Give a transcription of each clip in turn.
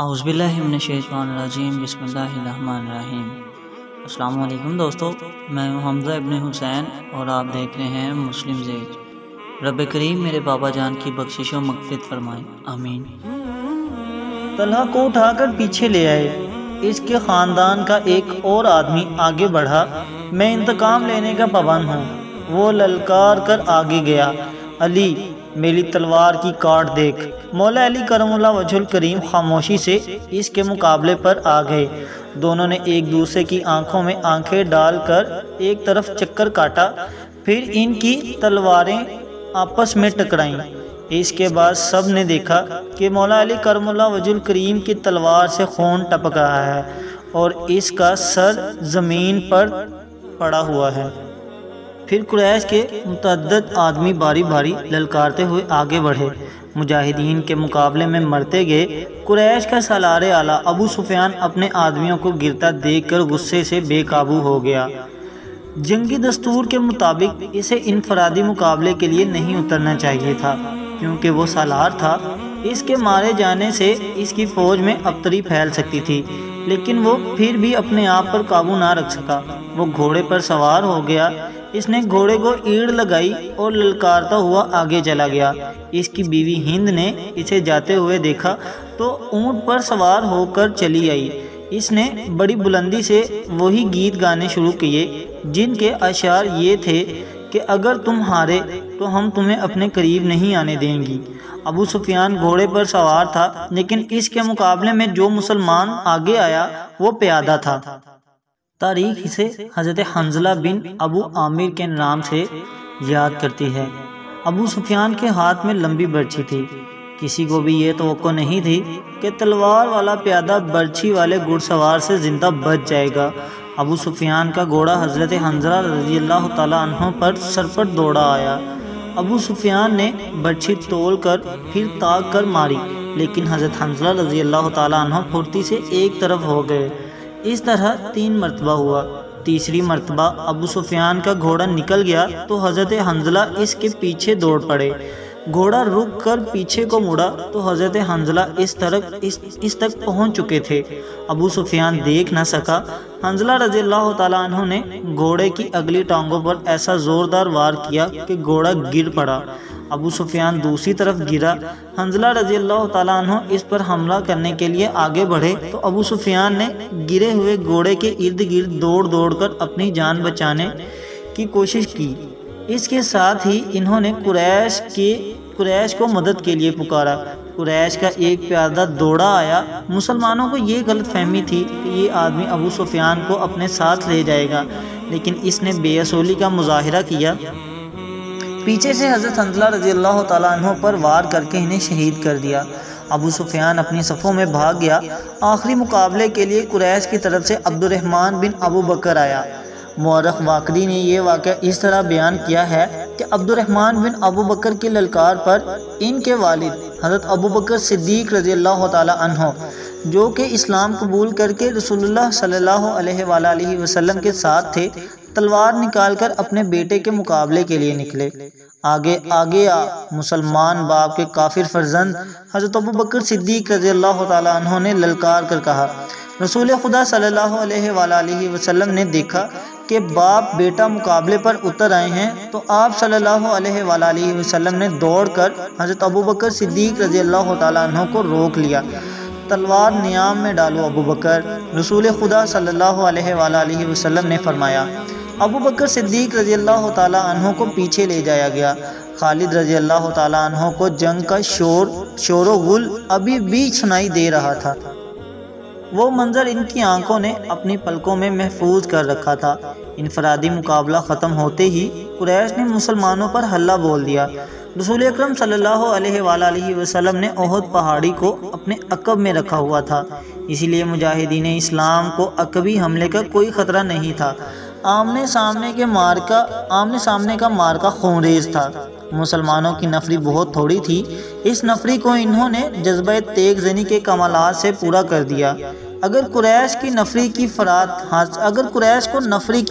اعوذ باللہ من الشیطان الرجیم، بسم اللہ الرحمن الرحیم۔ السلام علیکم دوستو، میں حمزہ ابن حسین اور آپ دیکھ رہے ہیں مسلم زیج۔ رب کریم میرے بابا جان کی بخشش و مغفرت فرمائے، آمین۔ طلحہ کو اٹھا کر پیچھے لے آئے۔ اس کے خاندان کا ایک اور آدمی آگے بڑھا، میں انتقام لینے کا پابند ہوں۔ وہ للکار کر آگے گیا، علی میری تلوار کی کاٹ دیکھ۔ مولا علی کرم اللہ وجہ الکریم خاموشی سے اس کے مقابلے پر آ گئے۔ دونوں نے ایک دوسرے کی آنکھوں میں آنکھیں ڈال کر ایک طرف چکر کاٹا، پھر ان کی تلواریں آپس میں ٹکرائیں۔ اس کے بعد سب نے دیکھا کہ مولا علی کرم اللہ وجہ الکریم کی تلوار سے خون ٹپک رہا ہے اور اس کا سر زمین پر پڑا ہوا ہے۔ پھر قریش کے متعدد آدمی باری باری للکارتے ہوئے آگے بڑھے، مجاہدین کے مقابلے میں مرتے گئے۔ قریش کا سالار اعلیٰ ابو سفیان اپنے آدمیوں کو گرتا دیکھ کر غصے سے بے قابو ہو گیا۔ جنگی دستور کے مطابق اسے انفرادی مقابلے کے لیے نہیں اترنا چاہیے تھا، کیونکہ وہ سالار تھا۔ اس کے مارے جانے سے اس کی فوج میں ابتری پھیل سکتی تھی، لیکن وہ پھر بھی اپنے آپ پر قابو نہ رکھ سکا۔ وہ گھوڑے پر سوار ہو گیا، اس نے گھوڑے کو ایڑ لگائی اور للکارتا ہوا آگے چلا گیا۔ اس کی بیوی ہند نے اسے جاتے ہوئے دیکھا تو اونٹ پر سوار ہو کر چلی آئی۔ اس نے بڑی بلندی سے وہی گیت گانے شروع کیے جن کے اشعار یہ تھے کہ اگر تم ہارے تو ہم تمہیں اپنے قریب نہیں آنے دیں گی۔ ابو سفیان گھوڑے پر سوار تھا، لیکن اس کے مقابلے میں جو مسلمان آگے آیا وہ پیادہ تھا۔ تاریخ اسے حضرت حنظلہ بن ابو عامر کے نام سے یاد کرتی ہے۔ ابو سفیان کے ہاتھ میں لمبی برچھی تھی۔ کسی کو بھی یہ توقع نہیں تھی کہ تلوار والا پیادہ برچھی والے گھڑ سوار سے زندہ بچ جائے گا۔ ابو سفیان کا گھوڑا حضرت حنظلہ رضی اللہ تعالیٰ عنہ پر سر پر دوڑا آیا۔ ابو سفیان نے برچھی تول کر پھر تاک کر ماری، لیکن حضرت حنظلہ رضی اللہ تعالیٰ عنہ پھرتی سے ایک طرف ہو گئے۔ اس طرح 3 مرتبہ ہوا۔ تیسری مرتبہ ابو سفیان کا گھوڑا نکل گیا تو حضرت حنظلہ اس کے پیچھے دوڑ پڑے۔ گھوڑا رک کر پیچھے کو مڑا تو حضرت حنظلہ اس تک پہنچ چکے تھے۔ ابو سفیان دیکھ نہ سکا۔ حنظلہ رضی اللہ تعالیٰ عنہ نے گھوڑے کی اگلی ٹانگوں پر ایسا زوردار وار کیا کہ گھوڑا گر پڑا۔ ابو سفیان دوسری طرف گرا۔ حنظلہ رضی اللہ تعالیٰ عنہ اس پر حملہ کرنے کے لیے آگے بڑھے تو ابو سفیان نے گرے ہوئے گھوڑے کے ارد گرد دوڑ کر اپنی جان بچانے کی کوشش کی۔ اس کے ساتھ ہی انہوں نے قریش کو مدد کے لیے پکارا۔ قریش کا ایک پیادہ دوڑا آیا۔ مسلمانوں کو یہ غلط فہمی تھی کہ یہ آدمی ابو سفیان کو اپنے ساتھ لے جائے گا، لیکن اس نے بے اصولی کا مظاہرہ کیا۔ پیچھے سے حضرت حنظلہ رضی اللہ تعالیٰ عنہ پر وار کر کے انہیں شہید کر دیا۔ ابو سفیان اپنی صفوں میں بھاگ گیا۔ آخری مقابلے کے لیے قریش کی طرف سے عبد الرحمن بن ابو بکر آیا۔ مورخ واقدی نے یہ واقعہ اس طرح بیان کیا ہے کہ عبد الرحمن بن ابو بکر کی للکار پر ان کے والد حضرت ابو بکر صدیق رضی اللہ تعالیٰ عنہ، جو کہ اسلام قبول کر کے رسول اللہ صلی اللہ علیہ وآلہ وسلم کے ساتھ تھے، تلوار نکال کر اپنے بیٹے کے مقابلے کے لیے نکلے۔ آگے آ مسلمان باپ کے کافر فرزند حضرت ابو بکر صدیق رضی اللہ تعالیٰ عنہ نے للکار کر کہا۔ رسول خدا صلی اللہ علیہ وآلہ وسلم نے دیکھا کہ باپ بیٹا مقابلے پر اتر آئے ہیں تو آپ صلی اللہ علیہ وآلہ وسلم نے دوڑ کر حضرت ابو بکر صدیق رضی اللہ تعالیٰ عنہ کو روک لیا۔ تلوار نیام میں ڈالو ابو بکر۔ رسول خدا صلی اللہ علیہ وآلہ وسلم نے فرمایا۔ ابو بکر صدیق رضی اللہ تعالیٰ عنہ کو پیچھے لے جایا گیا۔ خالد رضی اللہ تعالیٰ عنہ کو جنگ کا شور و غل ابھی بھی سنائی دے رہا تھا۔ وہ منظر ان کی آنکھوں نے اپنی پلکوں میں محفوظ کر رکھا تھا۔ انفرادی مقابلہ ختم ہوتے ہی قریش نے مسلمانوں پر حلہ بول دیا۔ رسول اکرم صلی اللہ علیہ وآلہ وسلم نے احد پہاڑی کو اپنے عقب میں رکھا ہوا تھا، اسی لیے مجاہدین اسلام کو عقبی حملے کا کوئی خطرہ نہیں تھا۔ آمنے سامنے کا مارکا خونریز تھا۔ مسلمانوں کی نفری بہت تھوڑی تھی۔ اس نفری کو انہوں نے جذبہ تیغ زنی کے کمالات سے پورا کر دیا۔ اگر قریش کو نفری کی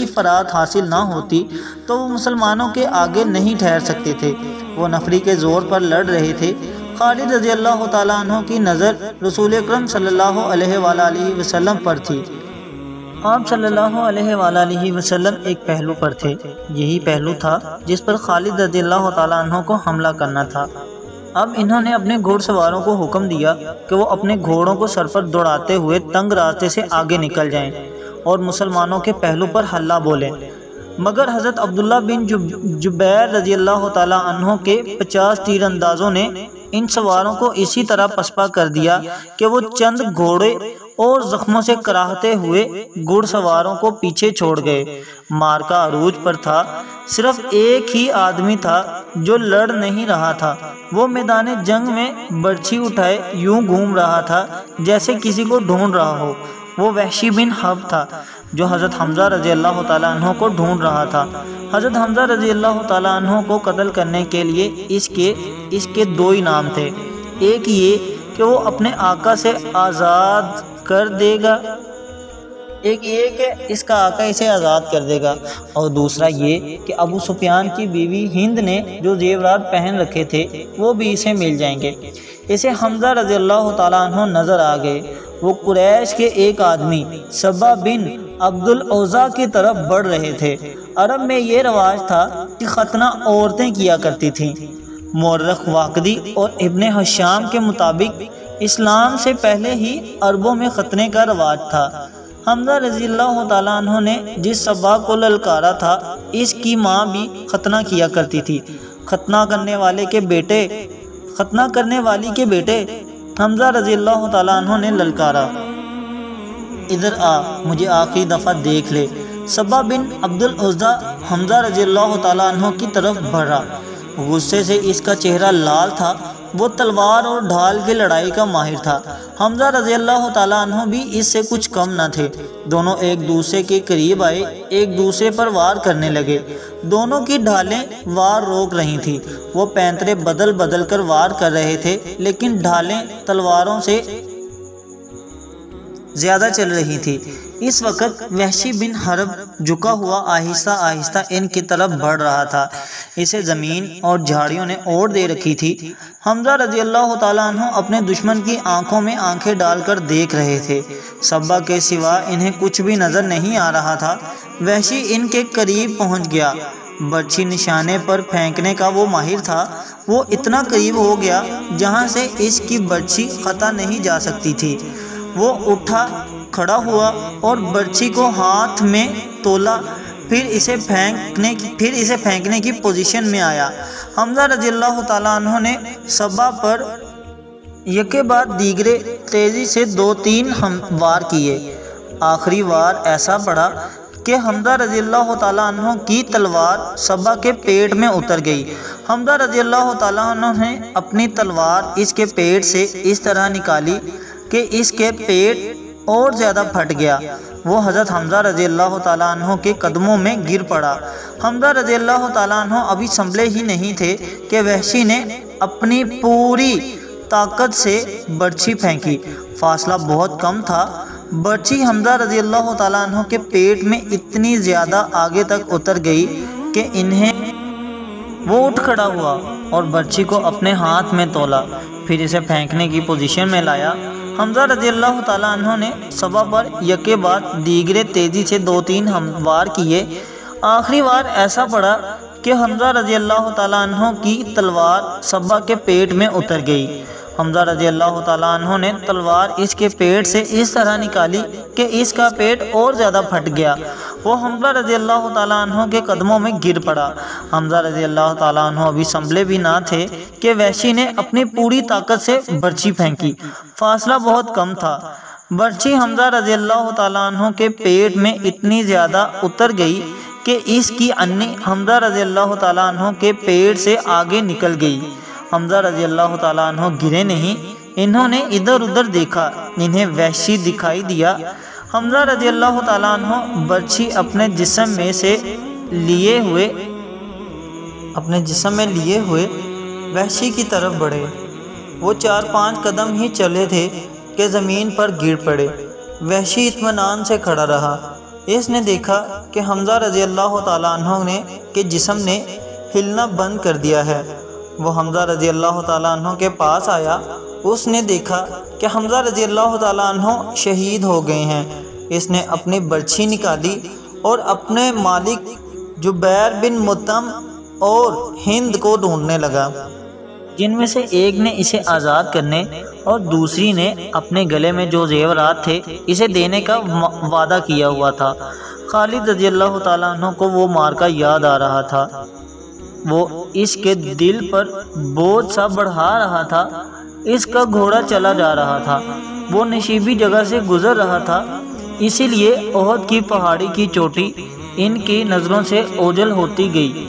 فرات حاصل نہ ہوتی تو وہ مسلمانوں کے آگے نہیں ٹھہر سکتے تھے۔ وہ نفری کے زور پر لڑ رہے تھے۔ خالد رضی اللہ تعالیٰ عنہ کی نظر رسول اکرم صلی اللہ علیہ وآلہ وسلم پر تھی۔ آپ صلی اللہ علیہ وآلہ وسلم ایک پہلو پر تھے، یہی پہلو تھا جس پر خالد رضی اللہ تعالیٰ عنہ کو حملہ کرنا تھا۔ اب انہوں نے اپنے گھوڑ سواروں کو حکم دیا کہ وہ اپنے گھوڑوں کو سر پر دوڑاتے ہوئے تنگ راستے سے آگے نکل جائیں اور مسلمانوں کے پہلو پر حلہ بولیں، مگر حضرت عبداللہ بن جبیر رضی اللہ تعالیٰ عنہ کے 50 تیر اندازوں نے ان سواروں کو اسی طرح پسپا کر دیا کہ وہ چند گھوڑے اور زخموں سے کراہتے ہوئے گھڑ سواروں کو پیچھے چھوڑ گئے۔ مارکا عروج پر تھا، صرف ایک ہی آدمی تھا جو لڑ نہیں رہا تھا، وہ میدان جنگ میں برچھی اٹھائے یوں گھوم رہا تھا جیسے کسی کو ڈھونڈ رہا ہو۔ وہ وحشی بن حرب تھا جو حضرت حمزہ رضی اللہ تعالیٰ عنہ کو ڈھونڈ رہا تھا۔ حضرت حمزہ رضی اللہ تعالیٰ عنہ کو قتل کرنے کے لیے اس کے دو ہی نام تھے، ایک یہ کہ وہ اپنے آقا سے آزاد کر دے گا، ایک یہ کہ اس کا آقا اسے آزاد کر دے گا، اور دوسرا یہ کہ ابو سفیان کی بیوی ہند نے جو زیورات پہن رکھے تھے وہ بھی اسے مل جائیں گے۔ اسے حمزہ رضی اللہ تعالیٰ عنہ نظر آ گئے۔ وہ قریش کے ایک آدمی سبا بن عبد العزا کی طرف بڑھ رہے تھے۔ عرب میں یہ رواج تھا کہ ختنہ عورتیں کیا کرتی تھیں۔ مورخ واقدی اور ابن حشام کے مطابق اسلام سے پہلے ہی عربوں میں ختنے کا رواج تھا۔ حمزہ رضی اللہ تعالیٰ عنہ نے جس سبا کو للکارا تھا اس کی ماں بھی ختنہ کیا کرتی تھی۔ ختنہ کرنے والی کے بیٹے حمزہ رضی اللہ تعالیٰ عنہ نے للکارا، ادھر آ، مجھے آخری دفعہ دیکھ لے۔ سبا بن عبد العزا حمزہ رضی اللہ تعالیٰ عنہ کی طرف بڑھا، غصے سے اس کا چہرہ لال تھا۔ وہ تلوار اور ڈھال کی لڑائی کا ماہر تھا۔ حمزہ رضی اللہ تعالیٰ عنہ بھی اس سے کچھ کم نہ تھے۔ دونوں ایک دوسرے کے قریب آئے، ایک دوسرے پر وار کرنے لگے۔ دونوں کی ڈھالیں وار روک رہی تھیں۔ وہ پینترے بدل بدل کر وار کر رہے تھے، لیکن ڈھالیں تلواروں سے زیادہ چل رہی تھی۔ اس وقت وحشی بن حرب جھکا ہوا آہستہ آہستہ ان کی طرف بڑھ رہا تھا۔ اسے زمین اور جھاڑیوں نے اوڑھ دے رکھی تھی۔ حمزہ رضی اللہ تعالیٰ عنہ اپنے دشمن کی آنکھوں میں آنکھیں ڈال کر دیکھ رہے تھے۔ سبا کے سوا انہیں کچھ بھی نظر نہیں آ رہا تھا۔ وحشی ان کے قریب پہنچ گیا۔ برچھی نشانے پر پھینکنے کا وہ ماہر تھا۔ وہ اتنا قریب ہو گیا جہاں سے اس کی برچھی قطع نہیں جا سکتی تھی۔ وہ اٹھا کھڑا ہوا اور برچھی کو ہاتھ میں تولا، پھر اسے پھینکنے کی پوزیشن میں آیا۔ حمزہ رضی اللہ تعالیٰ عنہ نے سبا پر یکے بعد دیگرے تیزی سے 2-3 وار کیے۔ آخری وار ایسا پڑا کہ حمزہ رضی اللہ تعالیٰ عنہ کی تلوار سبا کے پیٹ میں اتر گئی۔ حمزہ رضی اللہ تعالیٰ عنہ نے اپنی تلوار اس کے پیٹ سے اس طرح نکالی کہ اس کے پیٹ اور زیادہ پھٹ گیا۔ وہ حضرت حمزہ رضی اللہ تعالیٰ عنہ کے قدموں میں گر پڑا۔ حمزہ رضی اللہ تعالیٰ عنہ ابھی سنبھلے ہی نہیں تھے کہ وحشی نے اپنی پوری طاقت سے برچھی پھینکی۔ فاصلہ بہت کم تھا۔ برچھی حمزہ رضی اللہ تعالیٰ عنہ کے پیٹ میں اتنی زیادہ آگے تک اتر گئی کہ وہ اٹھ کھڑا ہوا اور برچھی کو اپنے ہاتھ میں تولا، پھر اسے پھینکنے کی پوزیشن میں لایا۔ حمزہ رضی اللہ تعالیٰ عنہ نے سبا پر یکے بعد دیگرے تیزی سے 2-3 وار کیے۔ آخری وار ایسا پڑا کہ حمزہ رضی اللہ تعالیٰ عنہ کی تلوار سبا کے پیٹ میں اتر گئی۔ حمزہ رضی اللہ تعالیٰ عنہ نے تلوار اس کے پیٹ سے اس طرح نکالی کہ اس کا پیٹ اور زیادہ پھٹ گیا۔ وہ حمزہ رضی اللہ تعالیٰ عنہ کے قدموں میں گر پڑا۔ حمزہ رضی اللہ تعالیٰ عنہ ابھی سنبھلے بھی نہ تھے کہ وحشی نے اپنی پوری طاقت سے برچھی پھینکی۔ فاصلہ بہت کم تھا۔ برچھی حمزہ رضی اللہ تعالیٰ عنہ کے پیٹ میں اتنی زیادہ اتر گئی کہ اس کی انی حمزہ رضی اللہ تعالیٰ عنہ کے پیٹ سے آگے نکل گئی۔ حمزہ رضی اللہ تعالیٰ عنہ گرے نہیں، انہوں نے ادھر ادھر دیکھا، انہیں وحشی دکھائی دیا۔ حمزہ رضی اللہ تعالیٰ عنہ برچھی اپنے جسم میں لیے ہوئے وحشی کی طرف بڑھے۔ وہ 4-5 قدم ہی چلے تھے کہ زمین پر گر پڑے۔ وحشی اطمینان سے کھڑا رہا۔ اس نے دیکھا کہ حمزہ رضی اللہ تعالیٰ عنہ کے جسم نے ہلنا بند کر دیا ہے۔ وہ حمزہ رضی اللہ تعالیٰ عنہ کے پاس آیا۔ اس نے دیکھا کہ حمزہ رضی اللہ تعالیٰ عنہ شہید ہو گئے ہیں۔ اس نے اپنی برچھی نکالی اور اپنے مالک جبیر بن مطعم اور ہند کو ڈھونڈنے لگا، جن میں سے ایک نے اسے آزاد کرنے اور دوسری نے اپنے گلے میں جو زیورات تھے اسے دینے کا وعدہ کیا ہوا تھا۔ خالد رضی اللہ تعالیٰ عنہ کو وہ مارکا یاد آ رہا تھا۔ وہ اس کے دل پر بوجھ سا بڑھا رہا تھا۔ اس کا گھوڑا چلا جا رہا تھا، وہ نشیبی جگہ سے گزر رہا تھا، اسی لیے احد کی پہاڑی کی چوٹی ان کی نظروں سے اوجھل ہوتی گئی۔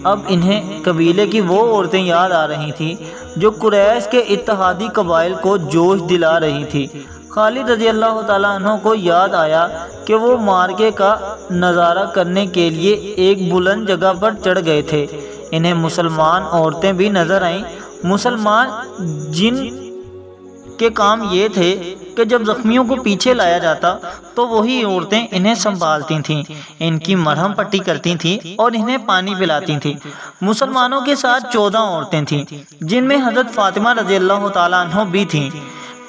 اب انہیں قبیلے کی وہ عورتیں یاد آ رہی تھیں جو قریش کے اتحادی قبائل کو جوش دلا رہی تھی۔ خالد رضی اللہ تعالیٰ عنہ کو یاد آیا کہ وہ مارکے کا نظارہ کرنے کے لیے ایک بلند جگہ پر چڑھ گئے تھے۔ انہیں مسلمان عورتیں بھی نظر آئیں۔ مسلمان جن کے کام یہ تھے کہ جب زخمیوں کو پیچھے لایا جاتا تو وہی عورتیں انہیں سنبھالتی تھیں، ان کی مرہم پٹی کرتی تھیں اور انہیں پانی پلاتی تھیں۔ مسلمانوں کے ساتھ 14 عورتیں تھیں، جن میں حضرت فاطمہ رضی اللہ تعالیٰ عنہ بھی تھیں۔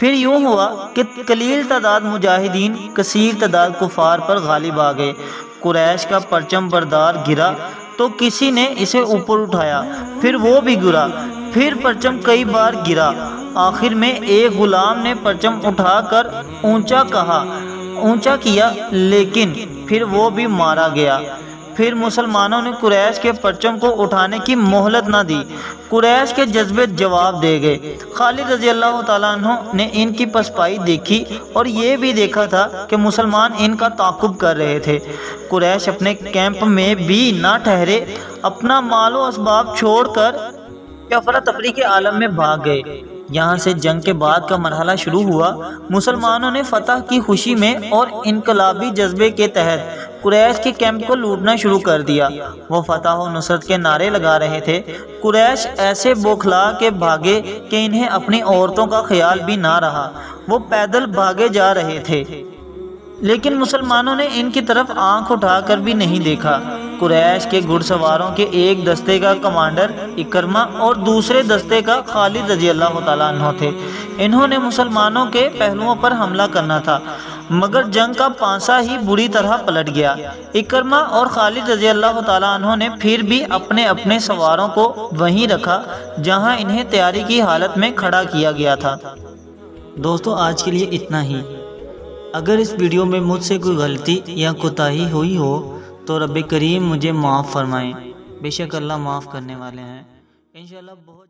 پھر یوں ہوا کہ قلیل تعداد مجاہدین کثیر تعداد کفار پر غالب آ گئے۔ قریش کا پرچم بردار گرا تو کسی نے اسے اوپر اٹھایا، پھر وہ بھی گرا، پھر پرچم کئی بار گرا۔ آخر میں ایک غلام نے پرچم اٹھا کر اونچا کیا، لیکن پھر وہ بھی مارا گیا۔ پھر مسلمانوں نے قریش کے پرچم کو اٹھانے کی مہلت نہ دی۔ قریش کے جذبے جواب دے گئے۔ خالد رضی اللہ تعالیٰ عنہ نے ان کی پسپائی دیکھی اور یہ بھی دیکھا تھا کہ مسلمان ان کا تعاقب کر رہے تھے۔ قریش اپنے کیمپ میں بھی نہ ٹھہرے، اپنا مال و اسباب چھوڑ کر افراتفری کے عالم میں بھاگ گئے۔ یہاں سے جنگ کے بعد کا مرحلہ شروع ہوا۔ مسلمانوں نے فتح کی خوشی میں اور انقلابی جذبے کے تحت قریش کے کیمپ کو لوٹنا شروع کر دیا۔ وہ فتح و نصرت کے نعرے لگا رہے تھے۔ قریش ایسے بوکھلا کے بھاگے کہ انہیں اپنی عورتوں کا خیال بھی نہ رہا۔ وہ پیدل بھاگے جا رہے تھے، لیکن مسلمانوں نے ان کی طرف آنکھ اٹھا کر بھی نہیں دیکھا۔ قریش کے گھڑ سواروں کے ایک دستے کا کمانڈر اکرمہ اور دوسرے دستے کا خالد رضی اللہ تعالیٰ عنہ تھے۔ انہوں نے مسلمانوں کے پہلوؤں پر حملہ کرنا تھا، مگر جنگ کا پانسا ہی بری طرح پلٹ گیا۔ اکرمہ اور خالد رضی اللہ تعالیٰ عنہ نے پھر بھی اپنے اپنے سواروں کو وہیں رکھا جہاں انہیں تیاری کی حالت میں کھڑا کیا گیا تھا۔ دوستو، آج کے لیے اتنا ہی۔ اگر اس ویڈیو میں مجھ سے کوئی غلطی یا کوتاہی ہوئی ہو تو رب کریم مجھے معاف فرمائیں۔ بے شک اللہ معاف کرنے والے ہیں۔ انشاءاللہ بہت